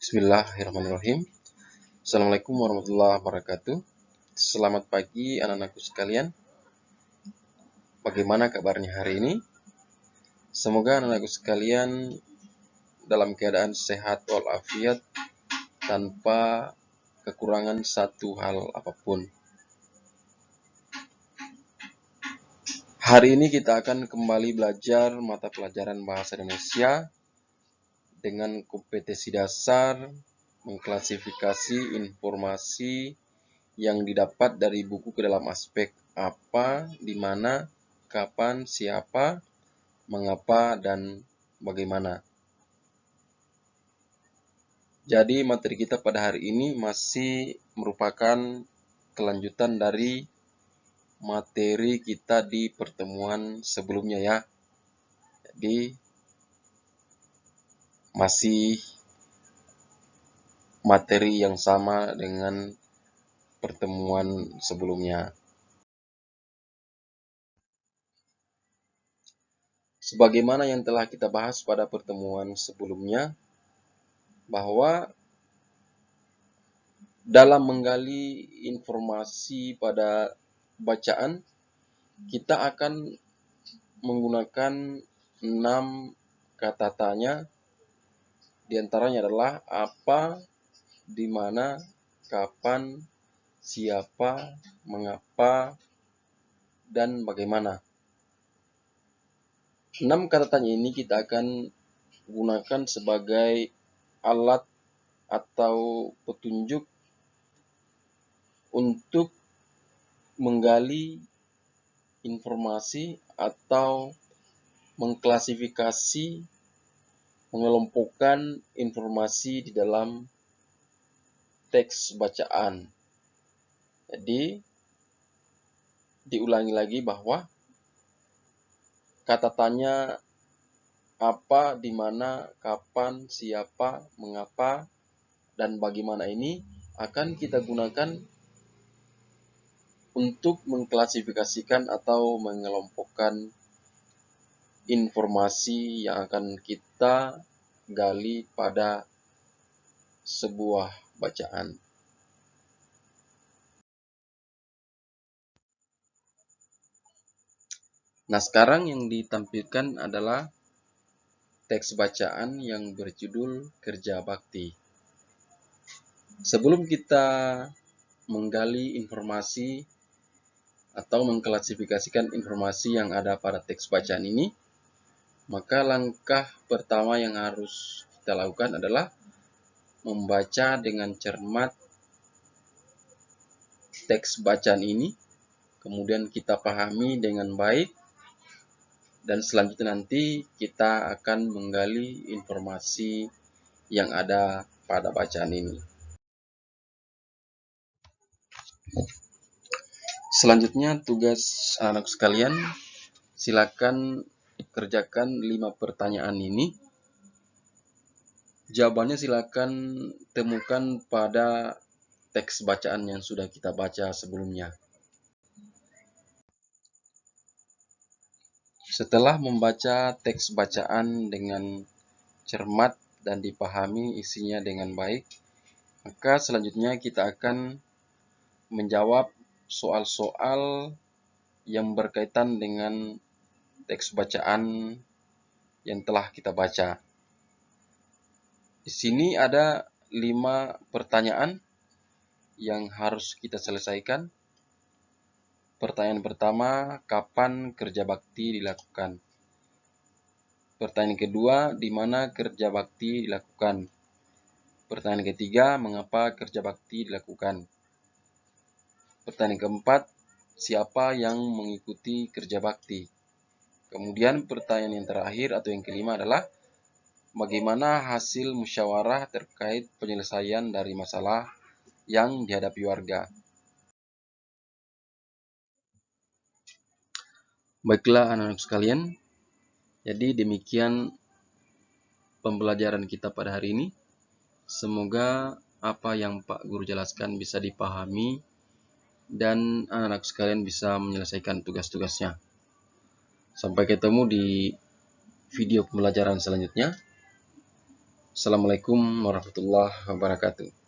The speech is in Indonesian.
Bismillahirrahmanirrahim. Assalamualaikum warahmatullahi wabarakatuh. Selamat pagi anak-anakku sekalian. Bagaimana kabarnya hari ini? Semoga anak-anakku sekalian dalam keadaan sehat walafiat tanpa kekurangan satu hal apapun. Hari ini kita akan kembali belajar mata pelajaran bahasa Indonesia dengan kompetensi dasar mengklasifikasi informasi yang didapat dari buku ke dalam aspek apa, di mana, kapan, siapa, mengapa, dan bagaimana. Jadi materi kita pada hari ini masih merupakan kelanjutan dari materi kita di pertemuan sebelumnya ya. Jadi masih materi yang sama dengan pertemuan sebelumnya. Sebagaimana yang telah kita bahas pada pertemuan sebelumnya, bahwa dalam menggali informasi pada bacaan, kita akan menggunakan 6 kata tanya. Di antaranya adalah apa, di mana, kapan, siapa, mengapa, dan bagaimana. 6 kata tanya ini kita akan gunakan sebagai alat atau petunjuk untuk menggali informasi atau mengklasifikasi, mengelompokkan informasi di dalam teks bacaan. Jadi, diulangi lagi bahwa kata tanya apa, di mana, kapan, siapa, mengapa, dan bagaimana ini akan kita gunakan untuk mengklasifikasikan atau mengelompokkan informasi yang akan kita gali pada sebuah bacaan. Nah, sekarang yang ditampilkan adalah teks bacaan yang berjudul Kerja Bakti. Sebelum kita menggali informasi atau mengklasifikasikan informasi yang ada pada teks bacaan ini, maka langkah pertama yang harus kita lakukan adalah membaca dengan cermat teks bacaan ini, kemudian kita pahami dengan baik, dan selanjutnya nanti kita akan menggali informasi yang ada pada bacaan ini. Selanjutnya tugas anak sekalian, silakan kerjakan 5 pertanyaan ini. Jawabannya silakan temukan pada teks bacaan yang sudah kita baca sebelumnya. Setelah membaca teks bacaan dengan cermat dan dipahami isinya dengan baik, maka selanjutnya kita akan menjawab soal-soal yang berkaitan dengan teks bacaan yang telah kita baca. Di sini ada 5 pertanyaan yang harus kita selesaikan. Pertanyaan pertama, kapan kerja bakti dilakukan? Pertanyaan kedua, di mana kerja bakti dilakukan? Pertanyaan ketiga, mengapa kerja bakti dilakukan? Pertanyaan keempat, siapa yang mengikuti kerja bakti? Kemudian pertanyaan yang terakhir atau yang kelima adalah bagaimana hasil musyawarah terkait penyelesaian dari masalah yang dihadapi warga. Baiklah anak-anak sekalian, jadi demikian pembelajaran kita pada hari ini. Semoga apa yang Pak Guru jelaskan bisa dipahami dan anak-anak sekalian bisa menyelesaikan tugas-tugasnya. Sampai ketemu di video pembelajaran selanjutnya. Assalamualaikum warahmatullahi wabarakatuh.